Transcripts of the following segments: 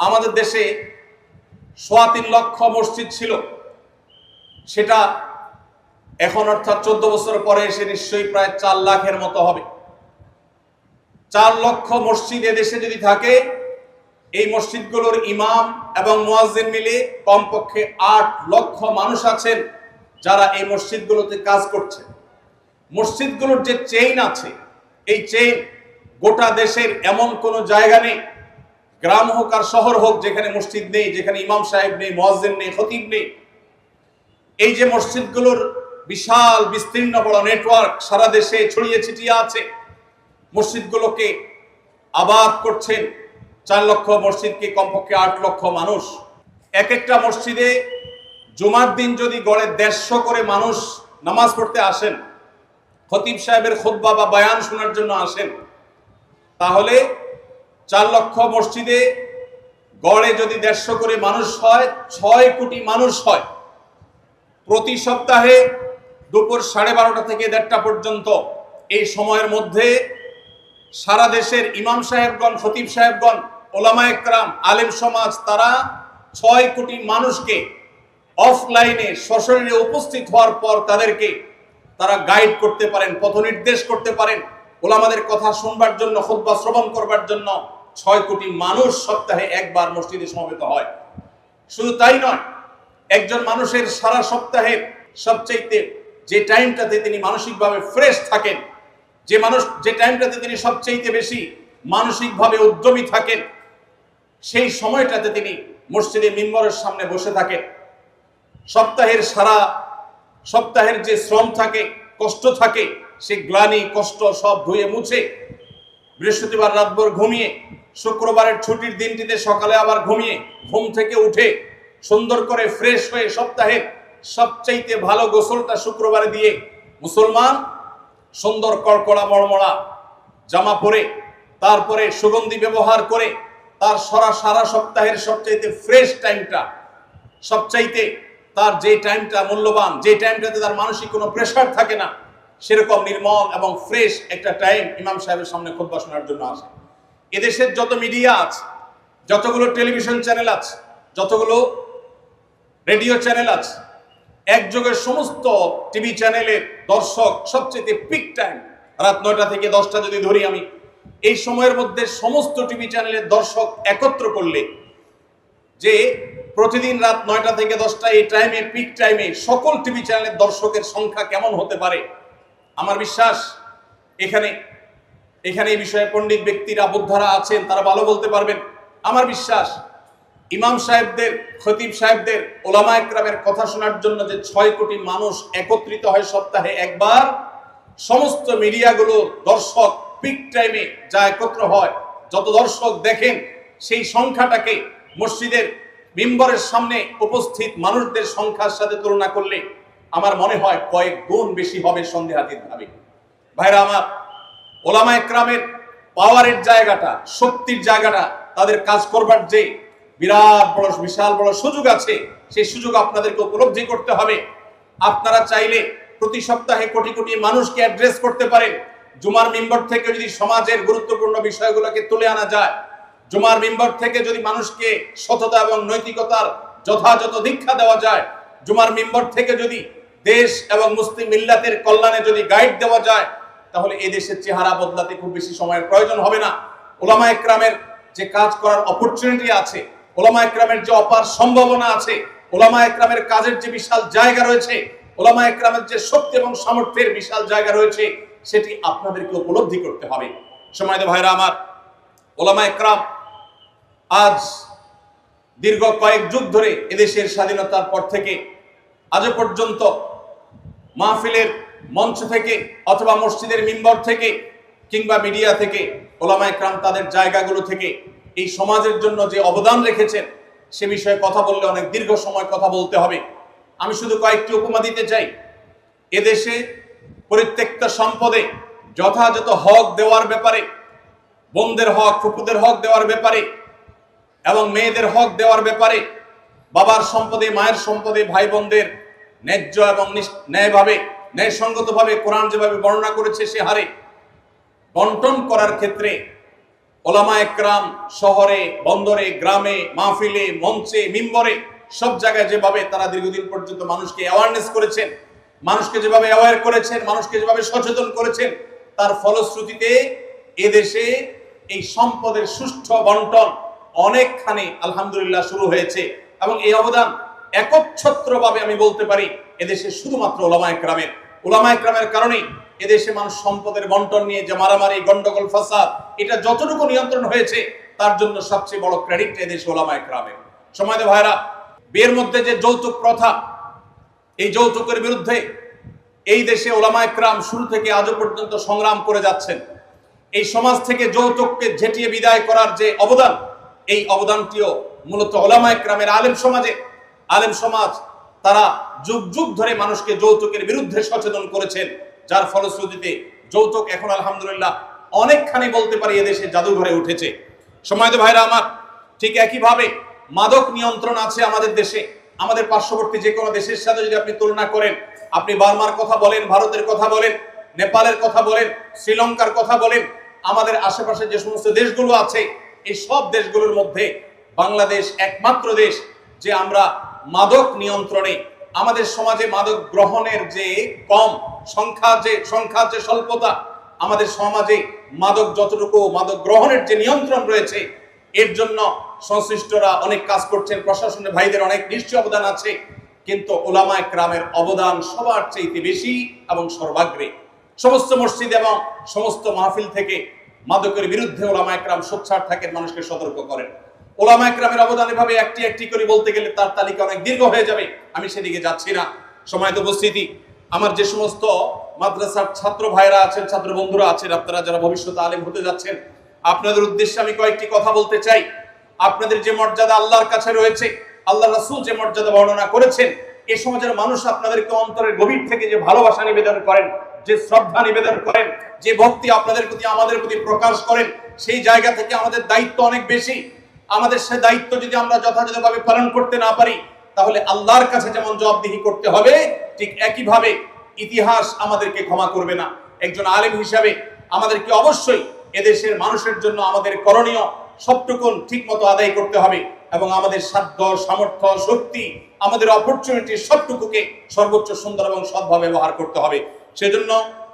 আমাদের দেশে ৩.৫ লক্ষ মসজিদ ছিল, সেটা এখন অর্থাৎ ১৪ বছর পরে এসে নিশ্চয়ই প্রায় ৪ লাখের মতো হবে। ৪ লক্ষ মসজিদ এদেশে যদি থাকে, এই মসজিদগুলোর ইমাম এবং মুয়াজ্জিন মিলে কমপক্ষে ৮ লক্ষ মানুষ আছেন যারা এই মসজিদগুলোতে কাজ করছে। মসজিদগুলোর যে চেইন আছে, এই চেইন গোটা দেশের এমন কোনো জায়গা নেই, গ্রাম হোক আর শহর হোক, যেখানে মসজিদ নেই, যেখানে ইমাম সাহেব নেই, মুয়াজ্জিন নেই, খতিব নেই। এই যে মসজিদগুলোর বিশাল বিস্তীর্ণ বড় নেটওয়ার্ক সারা দেশে ছড়িয়ে ছিটিয়ে আছে, মসজিদগুলোকে আবাদ করছেন ৪ লক্ষ মসজিদকে কমপক্ষে ৮ লক্ষ মানুষ। এক একটা মসজিদে জুমার দিন যদি গড়ে ১৫০ করে মানুষ নামাজ পড়তে আসেন, খতিব সাহেবের খুতবা বা বয়ান শোনার জন্য আসেন, তাহলে ৪ লক্ষ মসজিদে গড়ে যদি ১৫০ করে মানুষ হয়, ৬ কোটি মানুষ হয়। প্রতি সপ্তাহে দুপুর ১২:৩০ থেকে ১:৩০ পর্যন্ত এই সময়ের মধ্যে সারা দেশের ইমাম সাহেবগণ, খতিব সাহেবগণ, ওলামায়ে কেরাম, আলেম সমাজ, তারা ৬ কোটি মানুষকে অফলাইনে সশরীরে উপস্থিত হওয়ার পর তাদেরকে তারা গাইড করতে পারেন, পথ নির্দেশ করতে পারেন, ওলামাদের কথা শুনবার জন্য, খুতবা শ্রবণ করবার জন্য ৬ কোটি মানুষ সপ্তাহে একবার মসজিদে সমবেত হয়। শুধু তাই নয়, একজন মানুষের সারা সপ্তাহের সবচাইতে যে টাইমটাতে তিনি মানসিকভাবে ফ্রেশ থাকেন, যে টাইমটাতে তিনি সবচাইতে বেশি মানসিকভাবে উদ্যমী থাকেন, সেই সময়টাতে তিনি মসজিদে মিম্বরের সামনে বসে থাকেন। সপ্তাহের যে শ্রম থাকে, কষ্ট থাকে, সে গ্লানি কষ্ট সব ধুয়ে মুছে বৃহস্পতিবার রাতভর ঘুমিয়ে, শুক্রবারের ছুটির দিনটিতে সকালে আবার ঘুমিয়ে, ঘুম থেকে উঠে সুন্দর করে ফ্রেশ হয়ে সপ্তাহের সবচাইতে ভালো গোসলটা শুক্রবারে দিয়ে মুসলমান সুন্দর কড়কড়া মড়মড়া জামা পরে, তারপরে সুগন্ধি ব্যবহার করে তার সারা সপ্তাহের সবচাইতে ফ্রেশ টাইমটা, সবচাইতে তার যে টাইমটা মূল্যবান, যে টাইমটাতে তার মানসিক কোনো প্রেশার থাকে না, সেরকম নির্মল এবং ফ্রেশ একটা টাইম ইমাম সাহেবের সামনে খুতবা শোনার জন্য আসে। এদেশের যত মিডিয়া আছে, যতগুলো টেলিভিশন চ্যানেল আছে, যতগুলো রেডিও চ্যানেল আছে, একযোগে সমস্ত টিভি চ্যানেলের দর্শক সবচেয়ে পিক টাইম রাত ৯টা থেকে ১০টা যদি ধরি আমি, এই সময়ের মধ্যে সমস্ত টিভি চ্যানেলের দর্শক একত্র করলে যে প্রতিদিন রাত ৯টা থেকে ১০টা এই টাইমে, পিক টাইমে সকল টিভি চ্যানেলের দর্শকের সংখ্যা কেমন হতে পারে, আমার বিশ্বাস এখানে এই বিষয়ে পণ্ডিত ব্যক্তিরা, বোদ্ধারা আছেন, তারা ভালো বলতে পারবেন। আমার বিশ্বাস ইমাম সাহেবদের, খতিব সাহেবদের, ওলামায়ে কেরামের কথা শোনার জন্য যে ৬ কোটি মানুষ একত্রিত হয় সপ্তাহে একবার, সমস্ত মিডিয়াগুলো দর্শক পিক টাইমে যা একত্র হয়, যত দর্শক দেখেন, সেই সংখ্যাটাকে মসজিদের মিম্বরের সামনে উপস্থিত মানুষদের সংখ্যার সাথে তুলনা করলে আমার মনে হয় কয়েক গুণ বেশি হবে সন্দেহাতীতভাবে। ভাইরা আমার, ওলামায়ে কেরামের পাওয়ারের জায়গাটা, শক্তির জায়গাটা, তাদের কাজ করবার যে বিশাল বড় সুযোগ আছে, সেই সুযোগ আপনাদেরকে উপলব্ধি করতে হবে। আপনারা চাইলে প্রতি সপ্তাহে কোটি কোটি মানুষকে অ্যাড্রেস করতে পারেন। জুমার মিম্বর থেকে যদি সমাজের গুরুত্বপূর্ণ বিষয়গুলোকে তুলে আনা যায়, জুমার মিম্বর থেকে যদি মানুষকে সততা এবং নৈতিকতার যথাযথ দীক্ষা দেওয়া যায়, জুমার মিম্বর থেকে যদি দেশ এবং মুসলিম মিল্লাতের কল্যাণে যদি গাইড দেওয়া যায়, তাহলে এই দেশের চেহারা বদলাতে খুব বেশি সময়ের প্রয়োজন হবে না। ওলামায়ে কেরামের যে কাজ করার অপরচুনিটি আছে, ওলামায়ে কেরামের যে অপার সম্ভাবনা আছে, ওলামায়ে কেরামের কাজের যে বিশাল জায়গা রয়েছে, ওলামায়ে কেরামের যে শক্তি এবং সামর্থ্যের বিশাল জায়গা রয়েছে, সেটি আপনাদেরকে উপলব্ধি করতে হবে। সম্মানিত ভাইরা আমার, ওলামায়ে কেরাম আজ দীর্ঘ কয়েক যুগ ধরে এদেশের স্বাধীনতার পর থেকে আজ পর্যন্ত মাহফিলের মঞ্চ থেকে অথবা মসজিদের মিম্বর থেকে কিংবা মিডিয়া থেকে ওলামায়ে কেরাম তাদের জায়গাগুলো থেকে এই সমাজের জন্য যে অবদান রেখেছেন, সে বিষয়ে কথা বললে অনেক দীর্ঘ সময় কথা বলতে হবে। আমি শুধু কয়েকটি উপমা দিতে চাই। এদেশে পরিত্যক্ত সম্পদে যথাযথ হক দেওয়ার ব্যাপারে, বোনদের হক, ফুপুদের হক দেওয়ার ব্যাপারে এবং মেয়েদের হক দেওয়ার ব্যাপারে, বাবার সম্পদে, মায়ের সম্পদে ভাই বোনদের ন্যায্য এবং ন্যায়ভাবে, ন্যায়সঙ্গতভাবে কোরআন যেভাবে বর্ণনা করেছে সে হারে বন্টন করার ক্ষেত্রে ওলামা একরাম শহরে, বন্দরে, গ্রামে, মাহফিলে, মঞ্চে, মিম্বরে সব জায়গায় যেভাবে তারা দীর্ঘদিন পর্যন্ত মানুষকে অ্যাওয়ারনেস করেছেন, মানুষকে যেভাবে অ্যাওয়ার করেছেন, মানুষকে যেভাবে সচেতন করেছেন, তার ফলশ্রুতিতে এদেশে এই সম্পদের সুষ্ঠু বন্টন অনেকখানি আলহামদুলিল্লাহ শুরু হয়েছে। এবং এই অবদান একচ্ছত্রভাবে আমি বলতে পারি এদেশে শুধুমাত্র ওলামা একরামের কারণেই এদেশে মানুষ সম্পদের বন্টন নিয়ে যে মারামারি, গন্ডগোল, ফাসাদ, এটা যতটুকু নিয়ন্ত্রণ হয়েছে তার জন্য সবচেয়ে বড় ক্রেডিট এদেশে ওলামা একরামের। সময়তে ভাইরা, বিয়ের মধ্যে যে যৌতুক প্রথা, এই যৌতুকের বিরুদ্ধে এই দেশে ওলামা একরাম শুরু থেকে আজও পর্যন্ত সংগ্রাম করে যাচ্ছেন। এই সমাজ থেকে যৌতুককে ঝেঁটিয়ে বিদায় করার যে অবদান, এই অবদানটিও মূলত ওলামা একরামের আলেম সমাজ তারা যুগ যুগ ধরে মানুষকে যৌতুকের বিরুদ্ধে সচেতন করেছেন, যার ফলশ্রুতিতে যৌতুক এখন আলহামদুলিল্লাহ অনেকখানি বলতে পারি এদেশে জাদুঘরে উঠেছে। সময়ত ভাইরা আমার, ঠিক একইভাবে মাদক নিয়ন্ত্রণ আছে আমাদের দেশে। আমাদের পার্শ্ববর্তী যে কোনো দেশের সাথে যদি আপনি তুলনা করেন, আপনি বার্মার কথা বলেন, ভারতের কথা বলেন, নেপালের কথা বলেন, শ্রীলঙ্কার কথা বলেন, আমাদের আশেপাশে যে সমস্ত দেশগুলো আছে, এই সব দেশগুলোর মধ্যে বাংলাদেশ একমাত্র দেশ যে আমরা মাদক নিয়ন্ত্রণে, আমাদের সমাজে মাদক গ্রহণের যে কম সংখ্যা যে স্বল্পতা, আমাদের সমাজে মাদক যতটুকু মাদক গ্রহণের যে নিয়ন্ত্রণ রয়েছে, এর জন্য সংশ্লিষ্টরা অনেক কাজ করছেন, প্রশাসনের ভাইদের অনেক নিশ্চয় অবদান আছে, কিন্তু ওলামা একরামের অবদান সবার চাইতে বেশি এবং সর্বাগ্রে। সমস্ত মসজিদ এবং সমস্ত মাহফিল থেকে মাদকের বিরুদ্ধে ওলামা একরাম সোচ্চার থাকেন, মানুষকে সতর্ক করেন। ওলামা একরামের অবদান এভাবে একটি একটি করে বলতে গেলে তার তালিকা অনেক দীর্ঘ হয়ে যাবে, আমি সেদিকে যাচ্ছি না। সময়ত উপস্থিতি, আমার যে সমস্ত মাদ্রাসার ছাত্র ভাইরা আছেন, ছাত্র বন্ধুরা আছেন, আপনারা যারা ভবিষ্যতে আলেম হতে যাচ্ছেন, আপনাদের উদ্দেশ্যে আমি কয়েকটি কথা বলতে চাই। আপনাদের যে মর্যাদা আল্লাহর কাছে রয়েছে, আল্লাহ রাসূল যে মর্যাদা বর্ণনা করেছেন, এই সমাজের মানুষ আপনাদেরকে অন্তরের গভীর থেকে যে ভালোবাসা নিবেদন করেন, যে শ্রদ্ধা নিবেদন করেন, যে ভক্তি আপনাদের প্রতি আমাদের প্রতি প্রকাশ করেন, সেই জায়গা থেকে আমাদের দায়িত্ব অনেক বেশি। আমাদের সে দায়িত্ব যদি আমরা যথাযথভাবে পালন করতে না পারি, তাহলে আল্লাহর কাছে যেমন জবাবদিহি করতে হবে, ঠিক একইভাবে ইতিহাস আমাদেরকে ক্ষমা করবে না। একজন আলেম হিসাবে আমাদেরকে অবশ্যই এদেশের মানুষের জন্য আমাদের করণীয় সবটুকু ঠিক মতো আদায় করতে হবে, এবং আমাদের সাধ্য, সামর্থ্য, শক্তি, আমাদের অপরচুনিটি সবটুকুকে সর্বোচ্চ সুন্দর এবং সৎভাবে ব্যবহার করতে হবে। সেজন্য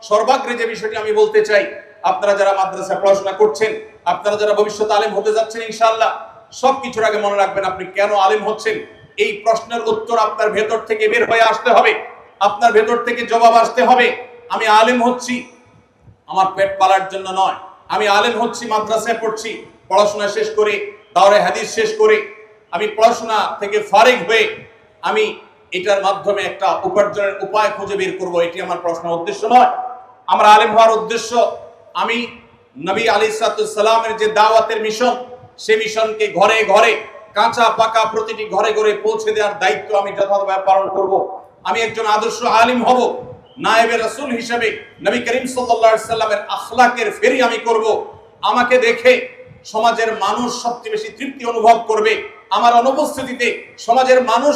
সর্বাগ্রে যে বিষয়টি আমি বলতে চাই, আপনারা যারা মাদ্রাসায় পড়াশোনা করছেন, আপনারা যারা ভবিষ্যতে আলেম হতে যাচ্ছেন, ইনশাআল্লাহ সবকিছুর আগে মনে রাখবেন আপনি কেন আলেম হচ্ছেন। এই প্রশ্নের উত্তর আপনার ভেতর থেকে বের হয়ে আসতে হবে, আপনার ভেতর থেকে জবাব আসতে হবে। আমি আলেম হচ্ছি আমার পেট পালার জন্য নয়, আমি আলেম হচ্ছি মাদ্রাসায় পড়ছি, পড়াশোনা শেষ করে, দাওরায়ে হাদিস শেষ করে আমি পড়াশোনা থেকে ফারিগ হয়ে আমি এটার মাধ্যমে একটা উপার্জনের উপায় খুঁজে বের করব, এটি আমার পড়াশোনার উদ্দেশ্য নয়। আমার আলেম হওয়ার উদ্দেশ্য, আমি নবী আলাইহিস সালামের যে দাওয়াতের মিশন, সে মিশনকে ঘরে ঘরে, কাঁচা পাকা প্রতিটি ঘরে ঘরে পৌঁছে দেওয়ার দায়িত্ব আমি যথাযথভাবে পালন করব। আমি একজন আদর্শ আলিম হব, নায়েবে রাসূল হিসেবে নবী করিম সাল্লাল্লাহু আলাইহি সাল্লামের আখলাকের ফেরি আমি করব। আমাকে দেখে সমাজের মানুষ সবচেয়ে বেশি তৃপ্তি অনুভব করবে, আমার অনুপস্থিতিতে সমাজের মানুষ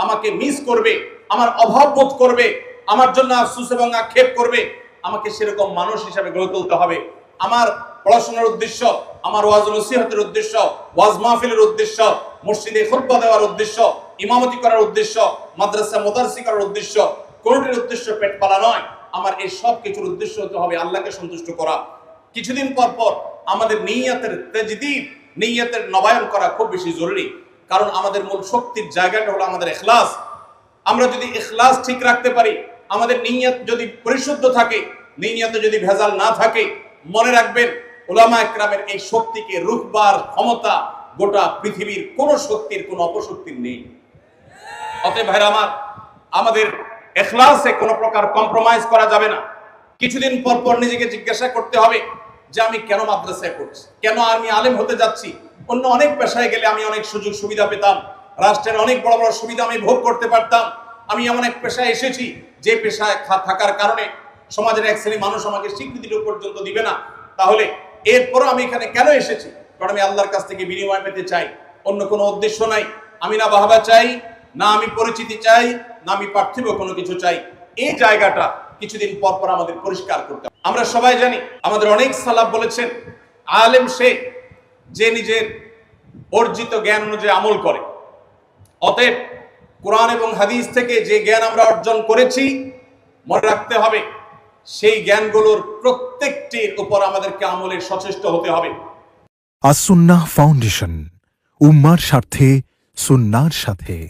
আমাকে মিস করবে, আমার অভাব বোধ করবে, আমার জন্য আফসোস এবং আক্ষেপ করবে। আমাকে সেরকম মানুষ হিসেবে গড়ে তুলতে হবে। আমার পড়াশোনার উদ্দেশ্য, আমার ওয়াজ নসিহতের উদ্দেশ্য, ওয়াজ মাহফিলের উদ্দেশ্য, মসজিদে খুতবা দেওয়ার উদ্দেশ্য, ইমামতি করার উদ্দেশ্য, মাদ্রাসা মুদাররিস করার উদ্দেশ্য, কোনটির উদ্দেশ্য পেট পালা নয়। আমার এই সব কিছুর উদ্দেশ্য হতে হবে আল্লাহকে সন্তুষ্ট করা। কিছুদিন পর পর আমাদের নিয়তের তাজদীদ, নিয়তের নবায়ন করা খুব বেশি জরুরি, কারণ আমাদের মূল শক্তির জায়গাটা হলো আমাদের ইখলাস। আমরা যদি ইখলাস ঠিক রাখতে পারি, আমাদের নিয়ত যদি পরিশুদ্ধ থাকে, নিয়তে যদি ভেজাল না থাকে, মনে রাখবেন উলামা একরামের এই শক্তিকে রুখবার ক্ষমতা গোটা পৃথিবীর কোন শক্তির, কোন অপশক্তির নেই। অতএব ভাইরা আমার, আমাদের ইখলাসে কোনো প্রকার কম্প্রোমাইজ করা যাবে না। কিছুদিন পর পর নিজেকে জিজ্ঞাসা করতে হবে যে আমি কেন মাদ্রাসায় পড়ছি, কেন আমি আলেম হতে যাচ্ছি। অন্য অনেক পেশায় গেলে আমি অনেক সুযোগ সুবিধা পেতাম, রাষ্ট্রের অনেক বড় বড় সুবিধা আমি ভোগ করতে পারতাম। আমি এমন এক পেশায় এসেছি যে পেশায় থাকার কারণে সমাজের এক শ্রেণী মানুষ আমাকে স্বীকৃতিটুকু পর্যন্ত দিবে না। তাহলে এরপরও আমি এখানে কেন এসেছি? কারণ আমি আল্লাহর কাছ থেকে বিনিময় পেতে চাই, অন্য কোনো উদ্দেশ্য নাই। আমি না বাহবা চাই, না আমি পরিচিতি চাই, না আমি পার্থিব কোনো কিছু চাই। এই জায়গাটা কিছুদিন পর পর আমাদের পরিষ্কার করতে হবে। আমরা সবাই জানি, আমাদের অনেক সালাফ বলেছেন আলেম সে যে নিজের অর্জিত জ্ঞান অনুযায়ী আমল করে। অতএব কোরআন এবং হাদিস থেকে যে জ্ঞান আমরা অর্জন করেছি, মনে রাখতে হবে সেই জ্ঞানগুলোর প্রত্যেকটির উপর আমাদেরকে আমলের সচেষ্ট হতে হবে। আস-সুন্নাহ ফাউন্ডেশন, উম্মার স্বার্থে সুন্নাহর সাথে।